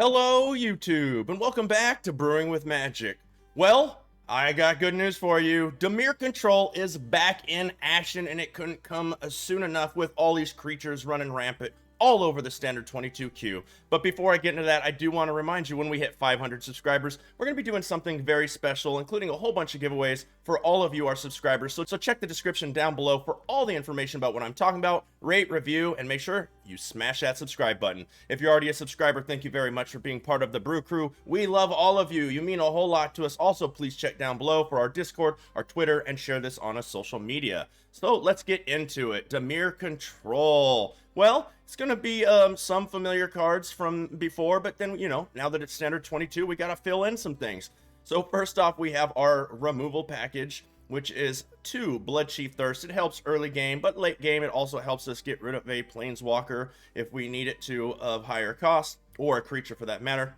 Hello, YouTube, and welcome back to Brewing with Magic. Well, I got good news for you. Dimir Control is back in action, and it couldn't come soon enough with all these creatures running rampant all over the standard 22 queue. But before I get into that, I do want to remind you, when we hit 500 subscribers, we're going to be doing something very special, including a whole bunch of giveaways for all of you, our subscribers. So check the description down below for all the information about what I'm talking about. Rate, review, and make sure you smash that subscribe button. If you're already a subscriber, thank you very much for being part of the Brew Crew. We love all of you. You mean a whole lot to us. Also, please check down below for our Discord, our Twitter, and share this on a social media. So let's get into it. Dimir Control. Well, it's going to be some familiar cards from before, but then, you know, now that it's standard 22, we got to fill in some things. So first off, we have our removal package, which is 2 Bloodchief Thirst. It helps early game, but late game it also helps us get rid of a Planeswalker if we need it to of higher cost, or a creature for that matter.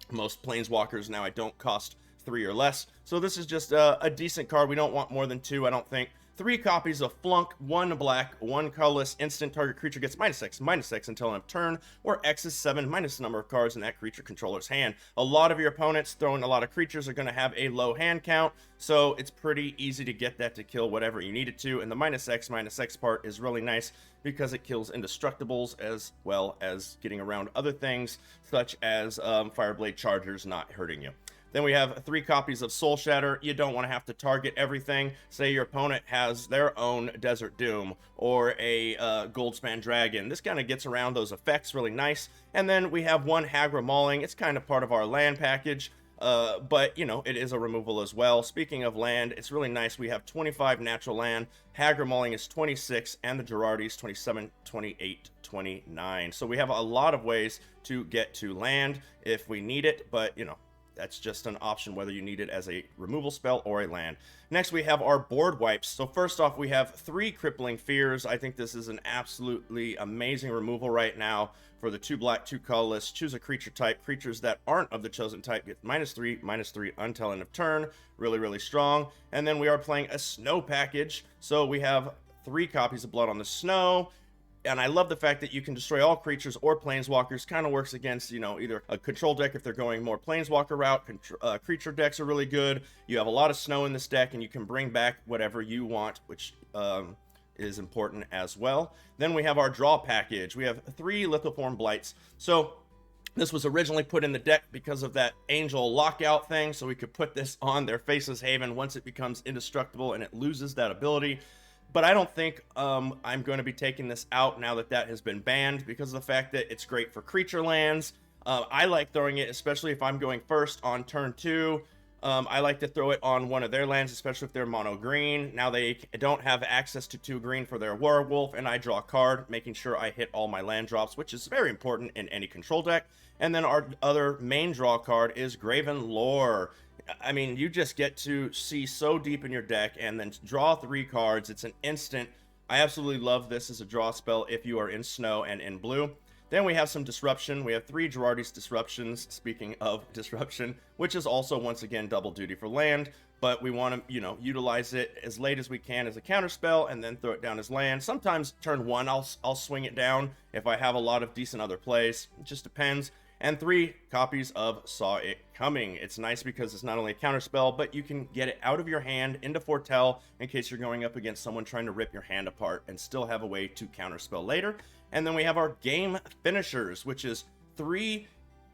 Most Planeswalkers now I don't cost 3 or less, so this is just a decent card. We don't want more than 2, I don't think. 3 copies of Flunk, 1 black, 1 colorless. Instant target creature gets -X until end of turn, where X is 7 minus the number of cards in that creature controller's hand. A lot of your opponents throwing a lot of creatures are going to have a low hand count, so it's pretty easy to get that to kill whatever you need it to. And the -X part is really nice because it kills indestructibles as well as getting around other things, such as Fireblade Chargers not hurting you. Then we have 3 copies of Soul Shatter. You don't want to have to target everything. Say your opponent has their own Desert Doom or a Goldspan Dragon. This kind of gets around those effects really nice. And then we have 1 Hagra Mauling. It's kind of part of our land package, but, you know, it is a removal as well. Speaking of land, it's really nice. We have 25 natural land. Hagra Mauling is 26, and the Girardi's 27, 28, 29. So we have a lot of ways to get to land if we need it, but, you know, that's just an option whether you need it as a removal spell or a land. Next, we have our board wipes. So first off, we have 3 Crippling Fears. I think this is an absolutely amazing removal right now for the 2 black, 2 colorless. Choose a creature type. Creatures that aren't of the chosen type get -3/-3 until end of turn. Really, really strong. And then we are playing a snow package. So we have 3 copies of Blood on the Snow. And I love the fact that you can destroy all creatures or planeswalkers. Kind of works against, you know, either a control deck if they're going more planeswalker route. Creature decks are really good. You have a lot of snow in this deck, and you can bring back whatever you want, which is important as well. Then we have our draw package. We have 3 Lithoform Blights. So this was originally put in the deck because of that Angel lockout thing, so we could put this on their Faceless Haven once it becomes indestructible and it loses that ability. But I don't think I'm going to be taking this out now that that has been banned, because of the fact that it's great for creature lands. I like throwing it, especially if I'm going first on turn 2. I like to throw it on one of their lands, especially if they're mono green. Now they don't have access to 2 green for their Werewolf, and I draw a card, making sure I hit all my land drops, which is very important in any control deck. And then our other main draw card is Graven Lore. I mean, you just get to see so deep in your deck and then draw 3 cards. It's an instant. I absolutely love this as a draw spell if you are in snow and in blue. Then we have some disruption. We have 3 Girardi's Disruptions, speaking of disruption, which is also, once again, double duty for land. But we want to, you know, utilize it as late as we can as a counter spell and then throw it down as land. Sometimes turn 1, I'll swing it down if I have a lot of decent other plays. It just depends. And 3 copies of Saw It Coming. It's nice because it's not only a counterspell, but you can get it out of your hand into Foretell in case you're going up against someone trying to rip your hand apart, and still have a way to counterspell later. And then we have our game finishers, which is 3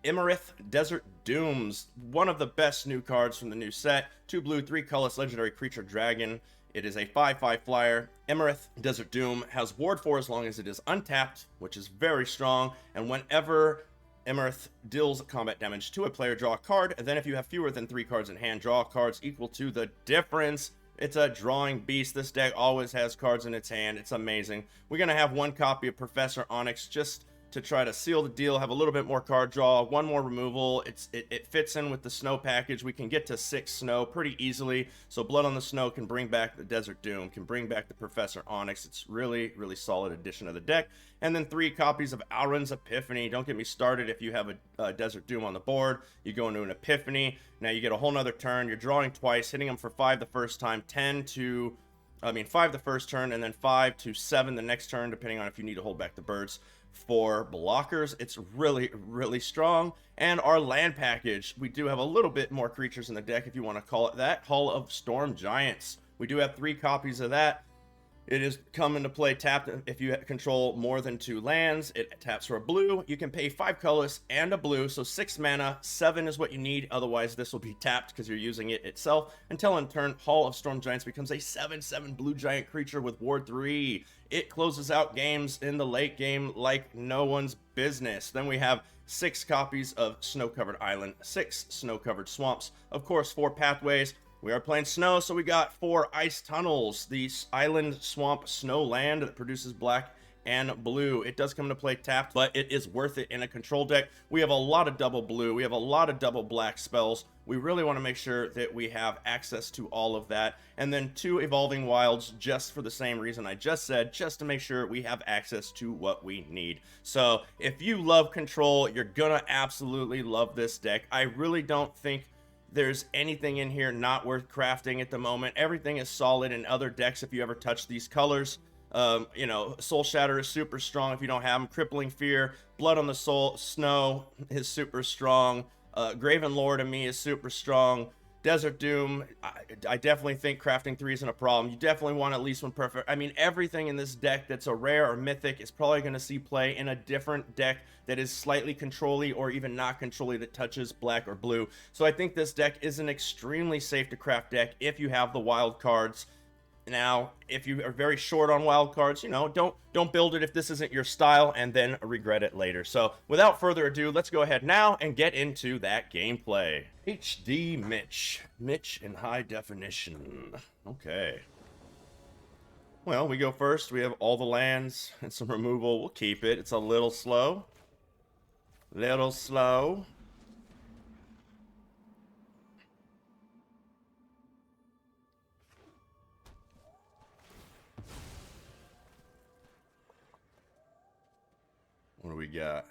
Imarith Desert Dooms, one of the best new cards from the new set. 2 blue, 3 colorless legendary creature dragon. It is a 5/5 flyer. Imarith Desert Doom has ward 4 as long as it is untapped, which is very strong. And whenever Imarith deals combat damage to a player, draw a card, and then if you have fewer than 3 cards in hand, draw cards equal to the difference. It's a drawing beast. This deck always has cards in its hand. It's amazing. We're going to have 1 copy of Professor Onyx just to try to seal the deal, have a little bit more card draw, 1 more removal. It fits in with the snow package. We can get to 6 snow pretty easily, so Blood on the Snow can bring back the Desert Doom, can bring back the Professor Onyx. It's really, really solid addition of the deck. And then 3 copies of Alrund's Epiphany. Don't get me started if you have a Desert Doom on the board. You go into an Epiphany. Now you get a whole nother turn. You're drawing twice, hitting them for 5 the first time, 10 to I mean 5 the first turn, and then 5 to 7 the next turn, depending on if you need to hold back the birds. For blockers, it's really, really strong. And our land package, we do have a little bit more creatures in the deck, if you want to call it that. Hall of Storm Giants. We do have 3 copies of that. It is come into play tapped if you control more than 2 lands. It taps for a blue. You can pay 5 colors and a blue, so 6 mana. 7 is what you need. Otherwise, this will be tapped because you're using it itself. Until in turn, Hall of Storm Giants becomes a 7/7 blue giant creature with Ward 3. It closes out games in the late game like no one's business. Then we have 6 copies of Snow-Covered Island, 6 Snow-Covered Swamps, of course 4 pathways. We are playing snow, so we got 4 ice tunnels. The island swamp snow land that produces black and blue. It does come into play tapped, but it is worth it in a control deck. We have a lot of double blue. We have a lot of double black spells. We really want to make sure that we have access to all of that. And then 2 Evolving Wilds, just for the same reason I just said, just to make sure we have access to what we need. So if you love control, you're gonna absolutely love this deck. I really don't think there's anything in here not worth crafting at the moment. Everything is solid in other decks if you ever touch these colors. You know, Soul Shatter is super strong if you don't have them. Crippling Fear, Blood on the Soul, Snow is super strong. Graven Lore to me is super strong. Desert Doom, I definitely think crafting 3 isn't a problem. You definitely want at least one perfect. I mean, everything in this deck that's a rare or mythic is probably going to see play in a different deck that is slightly control-y or even not control-y that touches black or blue. So I think this deck is an extremely safe to craft deck if you have the wild cards. Now, if you are very short on wild cards, you know, don't build it if this isn't your style and then regret it later. So, without further ado, let's go ahead now and get into that gameplay. HD Mitch. Mitch in high definition. Okay. Well, we go first. We have all the lands and some removal. We'll keep it. It's a little slow. Little slow. What do we got?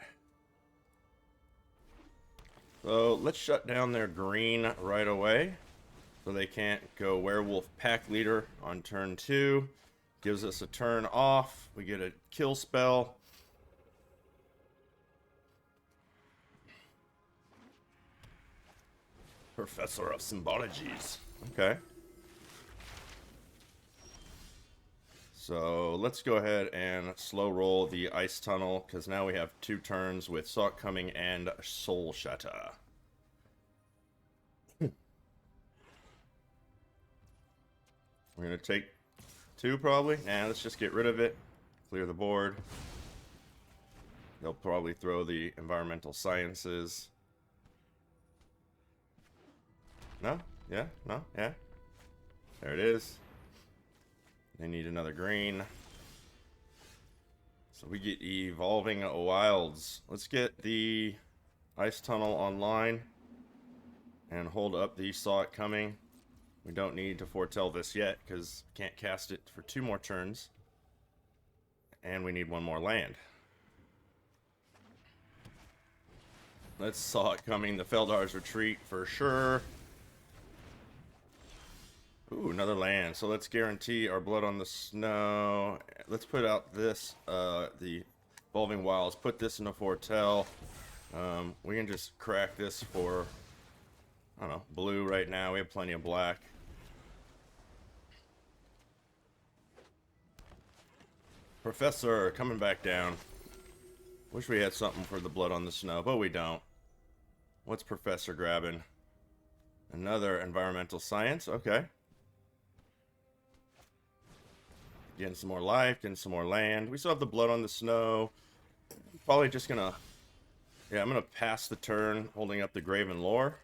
So let's shut down their green right away so they can't go Werewolf Pack Leader on turn 2. Gives us a turn off. We get a kill spell. Professor of Symbologies. Okay. So let's go ahead and slow roll the Ice Tunnel, because now we have 2 turns with Salt Coming and Soul Shatter. We're going to take 2 probably. Nah, let's just get rid of it. Clear the board. They'll probably throw the Environmental Sciences. No? Yeah? No? Yeah? There it is. They need another green. So we get Evolving Wilds. Let's get the Ice Tunnel online and hold up the Saw It Coming. We don't need to foretell this yet because can't cast it for 2 more turns. And we need 1 more land. Let's Saw It Coming, the Feldar's Retreat for sure. Ooh, another land. So let's guarantee our Blood on the Snow. Let's put out this, the Evolving Wilds. Put this in a foretell. We can just crack this for, I don't know, blue right now. We have plenty of black. Professor coming back down. Wish we had something for the Blood on the Snow, but we don't. What's Professor grabbing? Another Environmental Science. Okay. Getting some more life, getting some more land. We still have the Blood on the Snow. Probably just gonna... Yeah, I'm gonna pass the turn holding up the Graven Lore.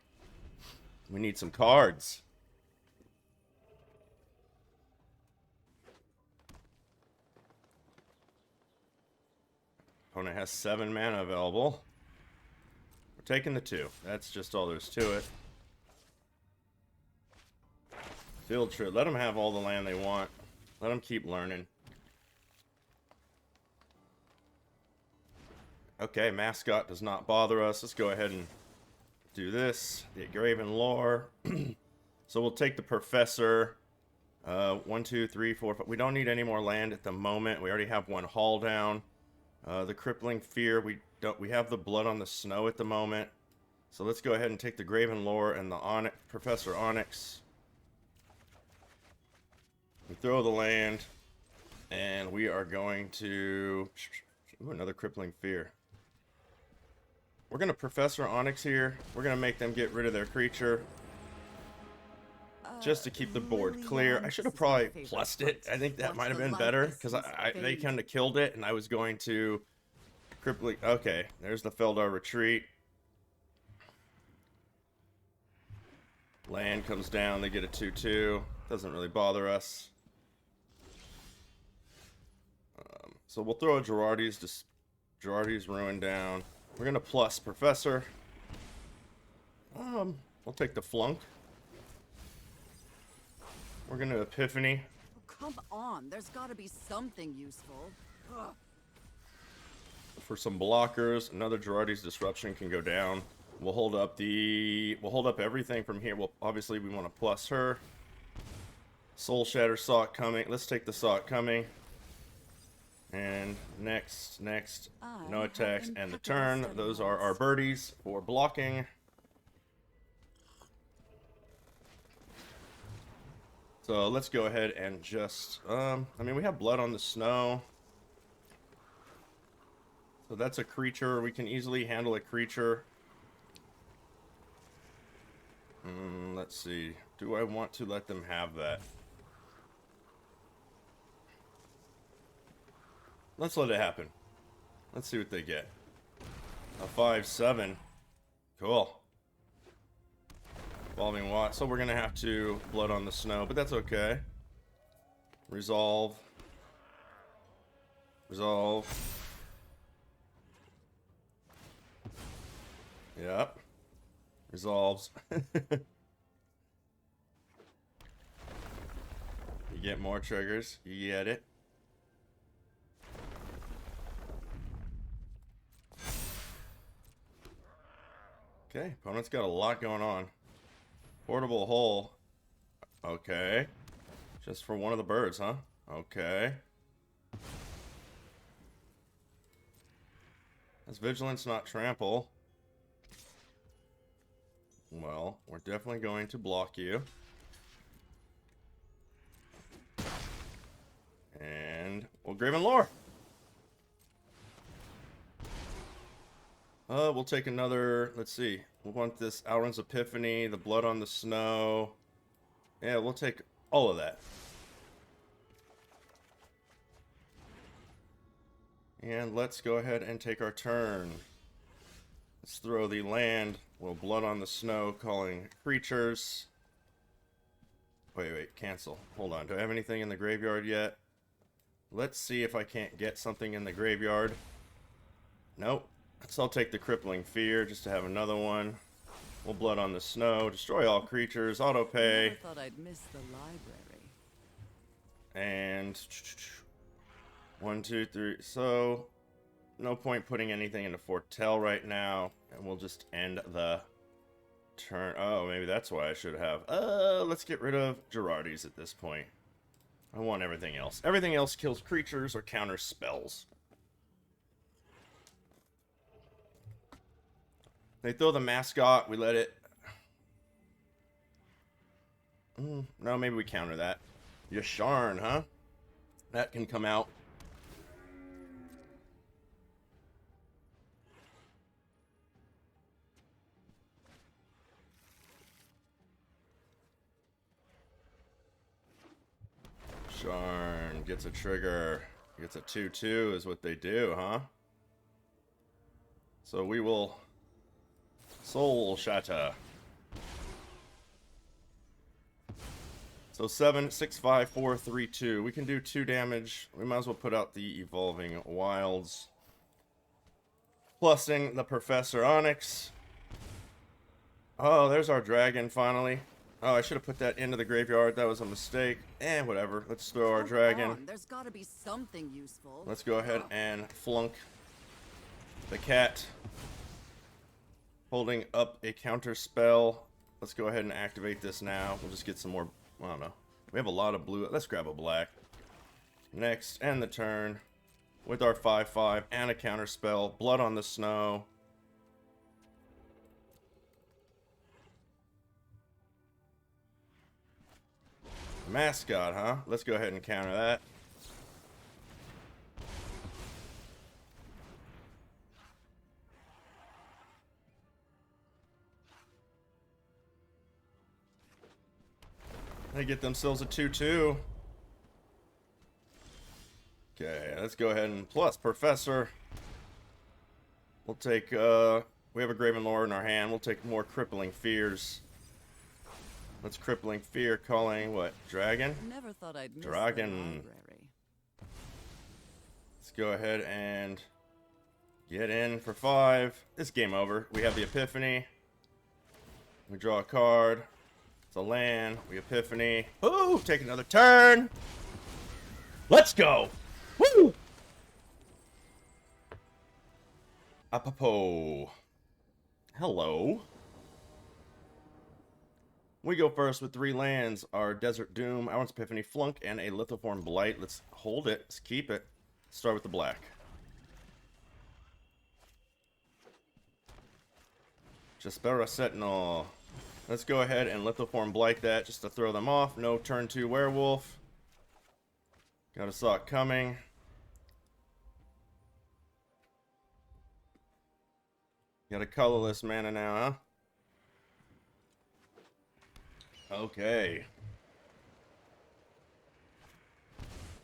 We need some cards. Opponent has 7 mana available. We're taking the 2. That's just all there's to it. Field trip. Let them have all the land they want. Let them keep learning. Okay, Mascot does not bother us. Let's go ahead and do this. The Graven Lore. So we'll take the Professor. 1, 2, 3, 4, 5. We don't need any more land at the moment. We already have one haul down. The crippling fear. We have the blood on the snow at the moment. So let's go ahead and take the Graven Lore and the Professor Onyx. We throw the land, and we are going to... Ooh, another crippling fear. We're going to Professor Onyx here. We're going to make them get rid of their creature. Just to keep the board clear. I should have probably plussed it. I think that might have been better, because they kind of killed it, and I was going to crippling... Okay, there's the Feldar Retreat. Land comes down, they get a 2/2. Doesn't really bother us. So we'll throw a Girardi's Ruin down. We're gonna plus Professor. We'll take the Flunk. We're gonna Epiphany. Oh, come on, there's gotta be something useful. Ugh. For some blockers, another Girardi's Disruption can go down. We'll hold up everything from here. Well, obviously we want to plus her. Soul Shatter Sock coming. Let's take the Sock coming. And next, no attacks and the turn. Those are our birdies for blocking. So let's go ahead and just, I mean, we have blood on the snow. So that's a creature. We can easily handle a creature. Let's see. Do I want to let them have that? Let's let it happen. Let's see what they get. A 5/7. Cool. Evolving Watt. So we're going to have to blood on the snow, but that's okay. Resolve. Yep. Resolves. You get more triggers. You get it. Okay, opponent's got a lot going on. Portable hole. Okay. Just for one of the birds, huh? Okay. That's vigilance, not trample. Well, we're definitely going to block you. And we'll Graven Lore. We'll take another, let's see. We'll want this Alrund's Epiphany, the blood on the snow. Yeah, we'll take all of that. And let's go ahead and take our turn. Let's throw the land. We'll blood on the snow, calling creatures. Wait, cancel. Hold on, do I have anything in the graveyard yet? Let's see if I can't get something in the graveyard. Nope. So I'll take the Crippling Fear just to have another one. We'll blood on the snow, destroy all creatures, auto pay. I thought I'd miss the library. And 1, 2, 3. So no point putting anything into Foretell right now, and we'll just end the turn. Oh, maybe that's why I should have. Let's get rid of Girardi's at this point. I want everything else. Everything else kills creatures or counters spells. They throw the mascot, we let it... no, maybe we counter that. Yasharn, huh? That can come out. Yasharn gets a trigger. Gets a 2/2 is what they do, huh? So we will... Soul Shatter. So 7, 6, 5, 4, 3, 2. We can do 2 damage. We might as well put out the Evolving Wilds. Plussing the Professor Onyx. Oh, there's our dragon finally. Oh, I should have put that into the graveyard. That was a mistake. Whatever. Let's throw our dragon. There's gotta be something useful. Let's go ahead and flunk the cat. Holding up a counter spell. Let's go ahead and activate this now. We'll just get some more, I don't know, We have a lot of blue. Let's grab a black. Next, end the turn with our 5/5 and a counter spell. Blood on the Snow. Mascot, huh? Let's go ahead and counter that. They get themselves a 2/2. Okay, let's go ahead and plus Professor. We'll take, we have a Graven Lore in our hand. We'll take more Crippling Fears. Let's Crippling Fear calling, what, Dragon? Never thought I'd miss Dragon. the library. Let's go ahead and get in for 5. It's game over. We have the Epiphany. We draw a card. It's a land. We Epiphany. Ooh, take another turn. Let's go. Woo! Apapo. Hello. We go first with 3 lands. Our Desert Doom, Our's Epiphany, Flunk, and a Lithoform Blight. Let's hold it. Let's keep it. Start with the black. Jaspera Sentinel. Let's go ahead and Lithoform Blight that just to throw them off. No turn 2 Werewolf. Got a Sock coming. Got a colorless mana now, huh? Okay.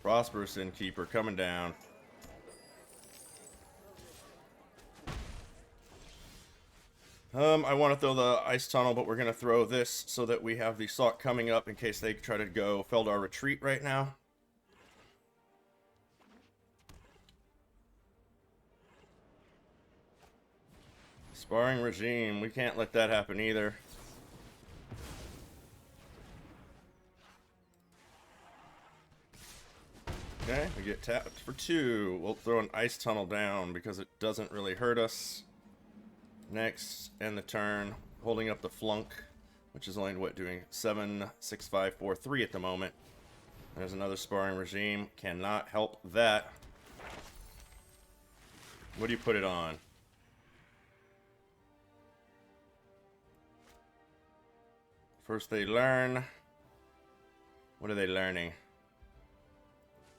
Prosperous Innkeeper coming down. I want to throw the Ice Tunnel, but we're going to throw this so that we have the Sock coming up in case they try to go Feldar Retreat right now. Sparring Regime. We can't let that happen either. Okay, we get tapped for 2. We'll throw an Ice Tunnel down because it doesn't really hurt us. Next, end the turn. Holding up the Flunk, which is only, what, doing 7, 6, 5, 4, 3 at the moment. There's another Sparring Regime. Cannot help that. What do you put it on? First they learn. What are they learning?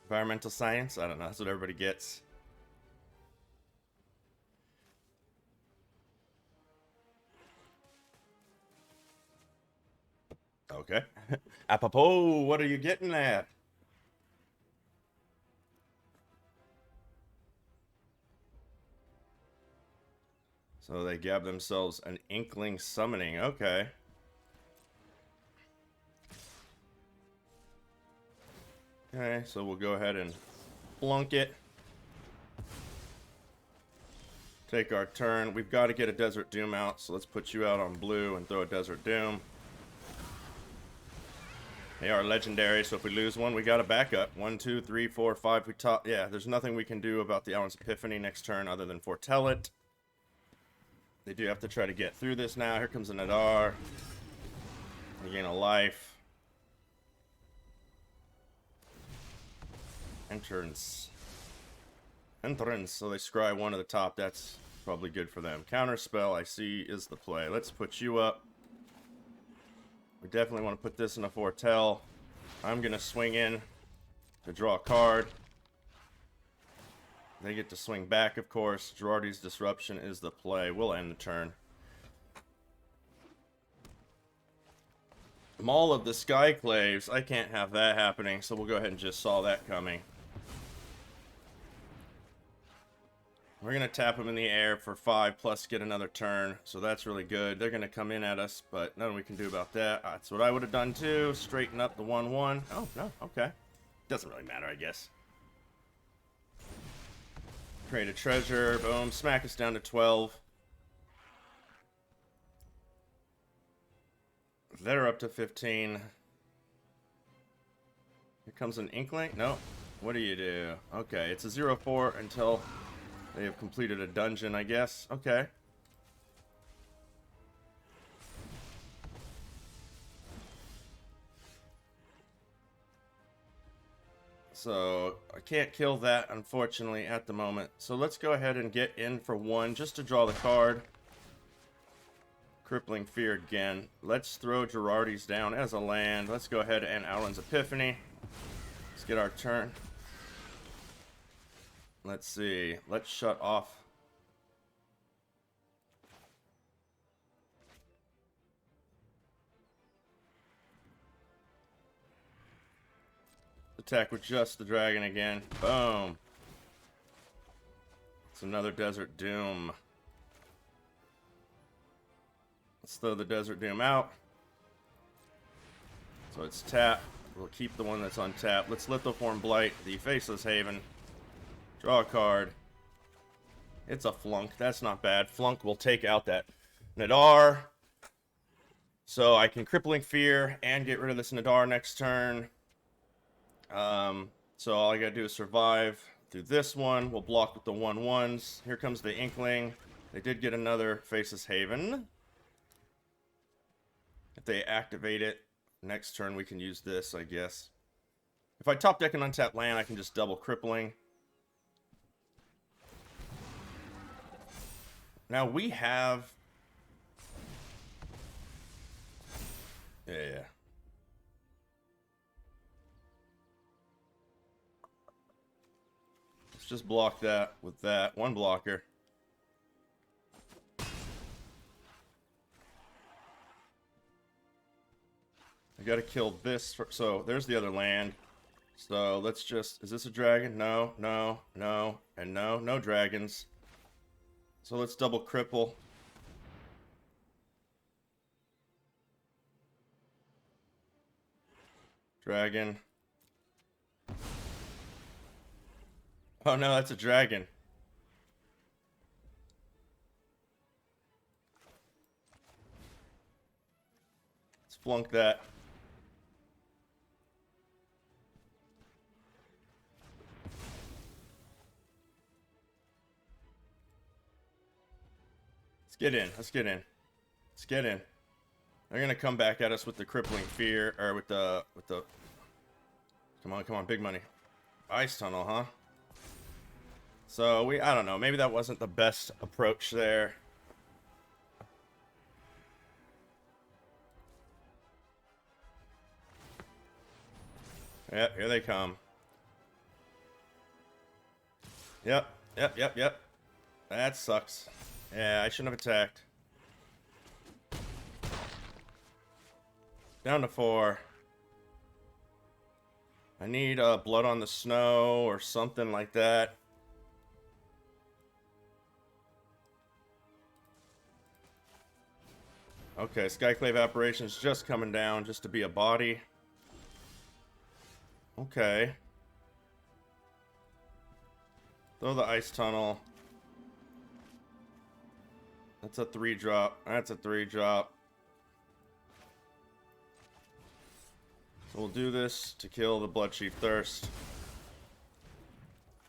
Environmental science? I don't know. That's what everybody gets. Okay. Apropos, what are you getting at? So they gab themselves an Inkling Summoning. Okay. Okay, so we'll go ahead and flunk it. Take our turn. We've got to get a Desert Doom out, so let's put you out on blue and throw a Desert Doom. They are legendary, so if we lose one, we got a backup. 1, 2, 3, 4, 5. We top. Yeah, there's nothing we can do about the Alan's Epiphany next turn other than foretell it. They do have to try to get through this now. Here comes a Nadar. We gain a life. Entrance. So they scry 1 to the top. That's probably good for them. Counterspell, I see, is the play. Let's put you up. We definitely want to put this in a foretell. I'm going to swing in to draw a card. They get to swing back, of course. Girardi's Disruption is the play. We'll end the turn. Maul of the Skyclaves. I can't have that happening, so we'll go ahead and just saw that coming. We're going to tap them in the air for 5 plus get another turn, so that's really good. They're going to come in at us, but nothing we can do about that. That's what I would have done too. Straighten up the 1/1. Oh, no, okay. Doesn't really matter, I guess. Create a treasure. Boom. Smack us down to 12. They're up to 15. Here comes an Inkling. No. What do you do? Okay, it's a 0/4 until they have completed a dungeon, I guess. Okay. So I can't kill that, unfortunately, at the moment. So let's go ahead and get in for one just to draw the card. Crippling Fear again. Let's throw Girardi's down as a land. Let's go ahead and Outland's Epiphany. Let's get our turn. Let's see. Let's shut off. Attack with just the dragon again. Boom. It's another Desert Doom. Let's throw the Desert Doom out. So it's tap. We'll keep the one that's on tap. Let's Lithoform Blight, the Faceless Haven. Draw a card. It's a Flunk. That's not bad. Flunk will take out that Nadar. So I can Crippling Fear and get rid of this Nadar next turn. So all I gotta do is survive through this one. We'll block with the 1/1s. Here comes the Inkling. They did get another Faceless Haven. If they activate it, next turn we can use this, I guess. If I top deck an untapped land, I can just double Crippling. Now we have... Yeah. Let's just block that with that. One blocker. I gotta kill this. So there's the other land. So let's just... Is this a dragon? No, no, no, and no. No dragons. So let's double cripple. Dragon. Oh no, that's a dragon. Let's flunk that. Let's get in. Let's get in. Let's get in. They're gonna come back at us with the Crippling Fear, or with the come on, come on, big money. Ice Tunnel, huh? So I don't know, maybe that wasn't the best approach there. Yep, here they come. Yep, yep, yep, yep. That sucks. Yeah, I shouldn't have attacked. Down to 4. I need Blood on the Snow or something like that. Okay, Skyclave Apparition's just coming down just to be a body. Okay. Throw the Ice Tunnel. That's a 3-drop. That's a 3-drop. So we'll do this to kill the Bloodchief Thirst.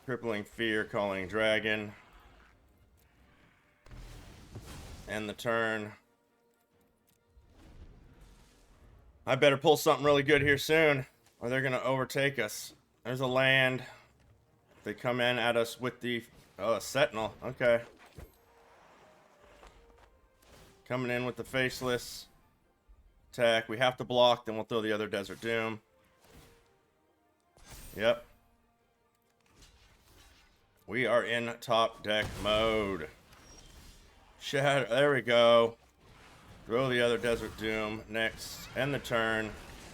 Crippling Fear, Calling Dragon. End the turn. I better pull something really good here soon, or they're gonna overtake us. There's a land. They come in at us with the... Oh, a Sentinel. Okay. Coming in with the Faceless. Attack. We have to block, then we'll throw the other Desert Doom. Yep. We are in top deck mode. Shadow. There we go. Throw the other Desert Doom next. End the turn.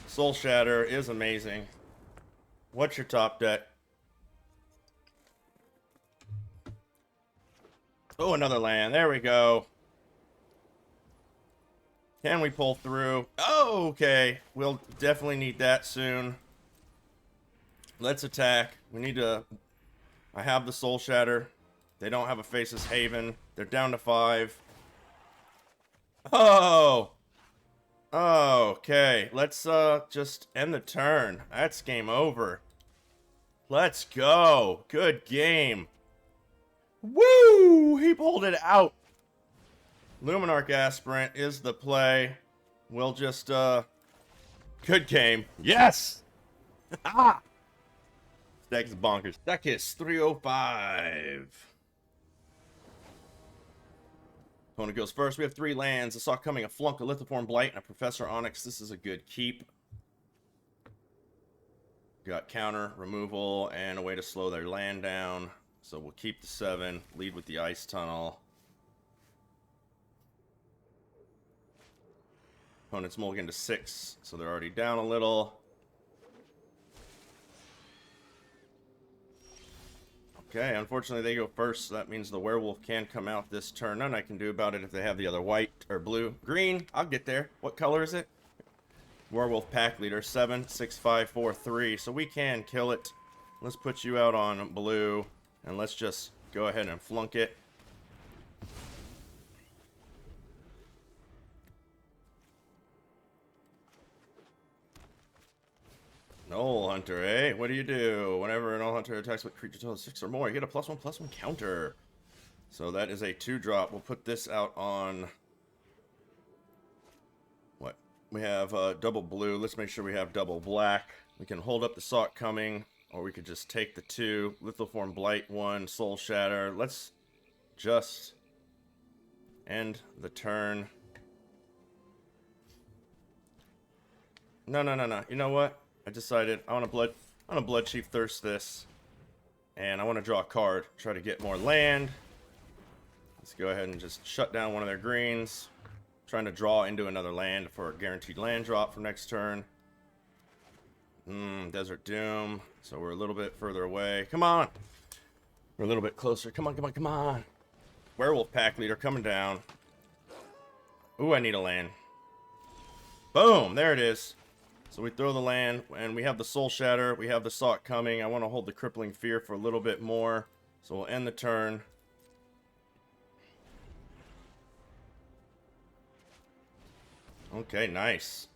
Soul Shatter is amazing. What's your top deck? Oh, another land. There we go. Can we pull through? Oh, okay. We'll definitely need that soon. Let's attack. We need to... I have the Soul Shatter. They don't have a Faceless Haven. They're down to 5. Oh! Okay. Let's just end the turn. That's game over. Let's go. Good game. Woo! He pulled it out. Luminarch Aspirant is the play. We'll just, good game. Yes! Ah! Deck is bonkers. Deck is 305. Opponent goes first. We have 3 lands. I saw coming a Flunk, a Lithoform Blight, and a Professor Onyx. This is a good keep. Got counter, removal, and a way to slow their land down. So we'll keep the 7, lead with the Ice Tunnel. Opponent's mulligan to 6, so they're already down a little. Okay, unfortunately they go first, so that means the werewolf can come out this turn. Nothing I can do about it if they have the other white or blue. Green, I'll get there. What color is it? Werewolf pack leader, 7, 6, 5, 4, 3. So we can kill it. Let's put you out on blue, and let's just go ahead and flunk it. Null Hunter, eh? What do you do? Whenever an Null Hunter attacks with creature total 6 or more, you get a +1/+1 counter. So that is a 2-drop. We'll put this out on... what? We have double blue. Let's make sure we have double black. We can hold up the Sock Coming, or we could just take the 2. Lithoform Blight 1, Soul Shatter. Let's just end the turn. No. You know what? I decided I want to Blood Chief Thirst this, and I want to draw a card, try to get more land. Let's go ahead and just shut down one of their greens, trying to draw into another land for a guaranteed land drop for next turn. Desert Doom, so we're a little bit further away. Come on, we're a little bit closer. Come on. Werewolf pack leader coming down. Ooh, I need a land. Boom, there it is. So we throw the land, and we have the Soul Shatter. We have the Sock Coming. I want to hold the Crippling Fear for a little bit more. So we'll end the turn. Okay, nice.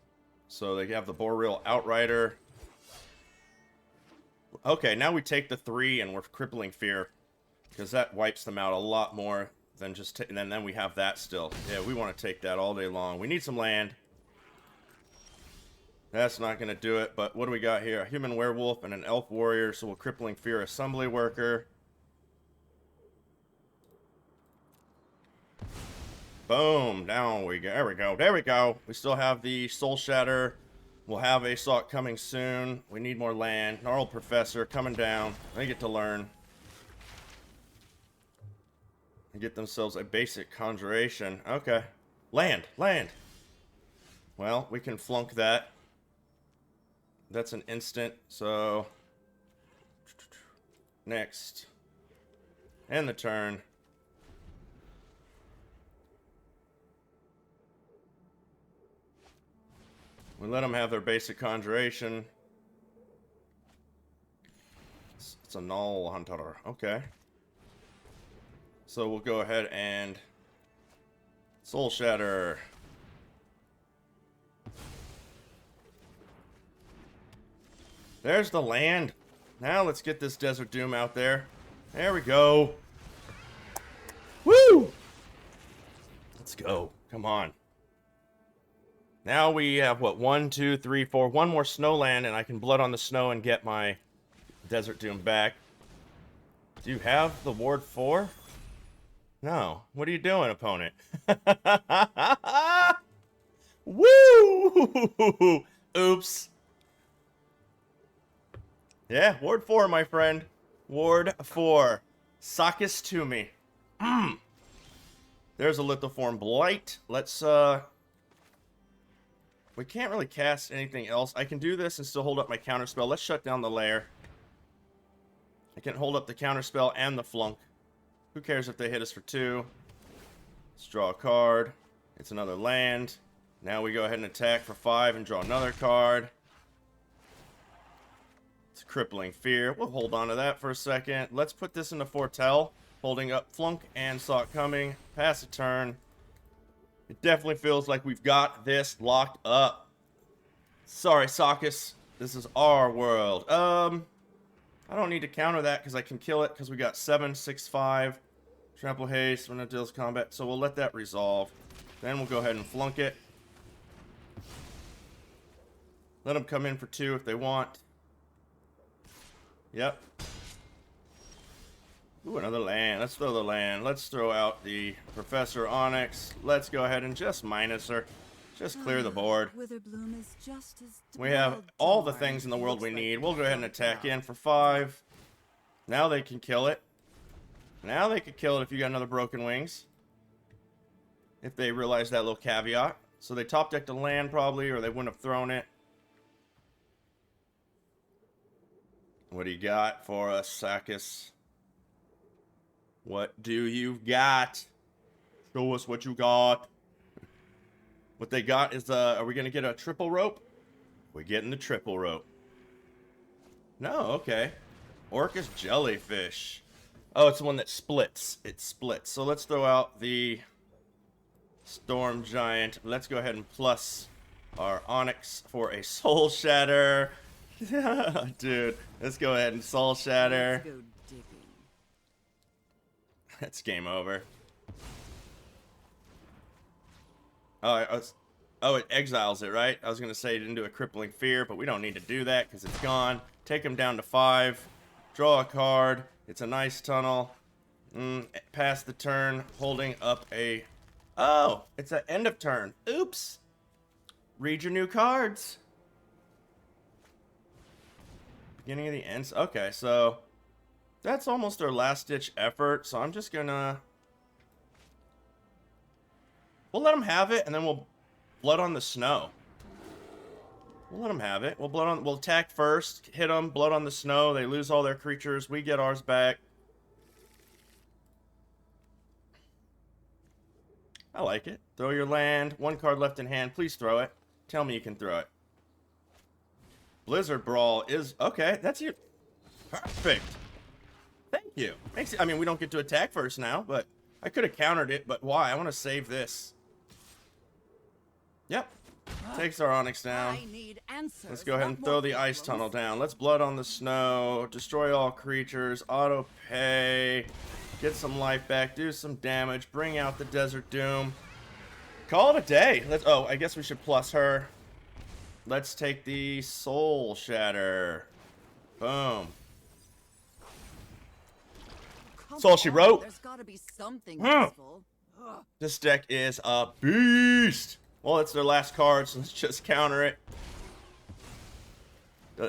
So they have the Boreal Outrider. Okay, now we take the 3 and we're Crippling Fear, because that wipes them out a lot more than just... and then we have that still. Yeah, we want to take that all day long. We need some land. That's not going to do it, but what do we got here? A human werewolf and an elf warrior, so we'll Crippling Fear Assembly Worker. Boom, down we go. There we go. We still have the Soul Shatter. We'll have a Sock coming soon. We need more land. Gnarled Professor coming down. They get to learn. And get themselves a basic Conjuration. Okay. Land. Well, we can flunk that. That's an instant, so... next. End the turn. We let them have their basic Conjuration. It's a Null Hunter. Okay. So we'll go ahead and... Soul Shatter. There's the land. Now let's get this Desert Doom out there. There we go. Woo! Let's go. Come on. Now we have, what, 1, 2, 3, 4. One more snow land, and I can Blood on the Snow and get my Desert Doom back. Do you have the Ward 4? No. What are you doing, opponent? Woo! Oops. Yeah, Ward 4, my friend. Ward 4. Sockets to me. There's a Lithoform Blight. Let's, we can't really cast anything else. I can do this and still hold up my counterspell. Let's shut down the lair. I can hold up the counterspell and the flunk. Who cares if they hit us for 2? Let's draw a card. It's another land. Now we go ahead and attack for 5 and draw another card. It's Crippling Fear. We'll hold on to that for a second. Let's put this into Foretell. Holding up Flunk and Sock Coming. Pass a turn. It definitely feels like we've got this locked up. Sorry, Sockis. This is our world. I don't need to counter that because I can kill it because we got 7, 6, 5. Trample Haste when it deals combat. So we'll let that resolve. Then we'll go ahead and flunk it. Let them come in for 2 if they want. Yep. Ooh, another land. Let's throw the land. Let's throw out the Professor Onyx. Let's go ahead and just minus her. Just clear the board. Witherbloom is just as We have all the darn. things in the world we Looks like need. we We'll go ahead and flunked attack out. in for 5. Now they can kill it. Now they could kill it if you got another Broken Wings. If they realize that little caveat. So they top decked a land probably, or they wouldn't have thrown it. What do you got for us, Sakis? What do you got? Show us what you got. What they got is, are we going to get a triple rope? We're getting the triple rope. No, okay. Orcus Jellyfish. Oh, it's the one that splits. It splits. So let's throw out the Storm Giant. Let's go ahead and plus our Onyx for a Soul Shatter. Dude, let's go ahead and Soul Shatter. Let's go digging. That's game over. Oh, it exiles it, right? I was going to say it didn't do a Crippling Fear, but we don't need to do that because it's gone. Take him down to 5. Draw a card. It's a nice tunnel. Pass the turn, holding up a... Oh, it's an end of turn. Oops. Read your new cards. Beginning of the ends. Okay, so that's almost our last-ditch effort, so I'm just going to... We'll let them have it, and then we'll Blood on the Snow. We'll let them have it. We'll attack first, hit them, Blood on the Snow. They lose all their creatures. We get ours back. I like it. Throw your land. 1 card left in hand. Please throw it. Tell me you can throw it. Blizzard Brawl is... Okay, that's you. Perfect. Thank you. I mean, we don't get to attack first now, but I could have countered it, but why? I want to save this. Yep. Takes our Onyx down. I need answers. Let's go ahead and not throw more the Ice problems. Tunnel down. Let's Blood on the Snow. Destroy all creatures. Auto pay. Get some life back. Do some damage. Bring out the Desert Doom. Call it a day. Oh, I guess we should plus her. Let's take the Soul Shatter. Boom. Come That's all she on, wrote. There's got to be something Huh. useful. Ugh. This deck is a beast. Well, it's their last card, so let's just counter it.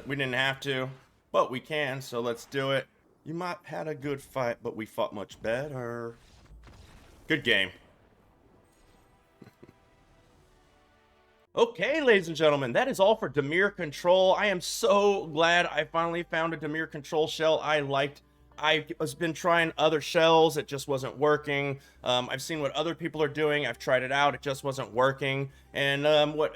We didn't have to, but we can, so let's do it. You might have had a good fight, but we fought much better. Good game. Okay, ladies and gentlemen, that is all for Dimir Control. I am so glad I finally found a Dimir Control shell I liked. I've been trying other shells, it just wasn't working. I've seen what other people are doing, I've tried it out, it just wasn't working. And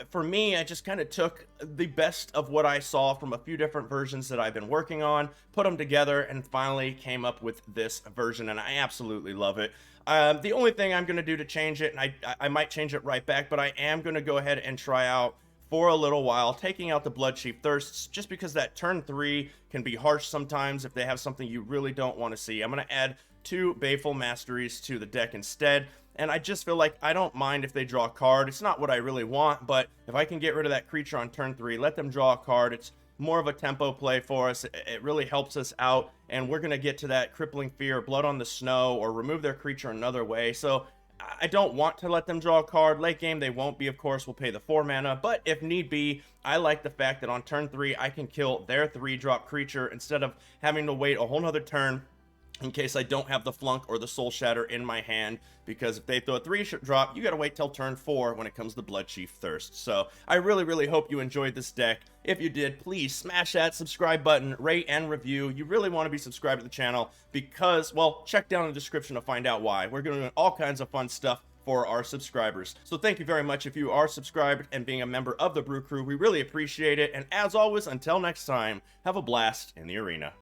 for me, I just kind of took the best of what I saw from a few different versions that I've been working on, put them together, and finally came up with this version, and I absolutely love it. The only thing I'm going to do to change it, and I might change it right back, but I am going to go ahead and try out for a little while, taking out the Bloodchief Thirsts, just because that turn 3 can be harsh sometimes if they have something you really don't want to see. I'm going to add 2 Baleful Masteries to the deck instead, and I just feel like I don't mind if they draw a card. It's not what I really want, but if I can get rid of that creature on turn 3, let them draw a card, it's more of a tempo play for us. It really helps us out, and we're going to get to that Crippling Fear, Blood on the Snow, or remove their creature another way. So I don't want to let them draw a card. Late game, they won't be, of course. We'll pay the 4 mana, but if need be, I like the fact that on turn 3, I can kill their 3-drop creature instead of having to wait a whole nother turn in case I don't have the Flunk or the Soul Shatter in my hand, because if they throw a 3-drop, you gotta wait till turn 4 when it comes to Bloodchief Thirst. So I really hope you enjoyed this deck. If you did, please smash that subscribe button, rate and review. You really want to be subscribed to the channel because, well, check down in the description to find out why. We're doing all kinds of fun stuff for our subscribers. So thank you very much if you are subscribed and being a member of the Brew Crew. We really appreciate it. And as always, until next time, have a blast in the arena.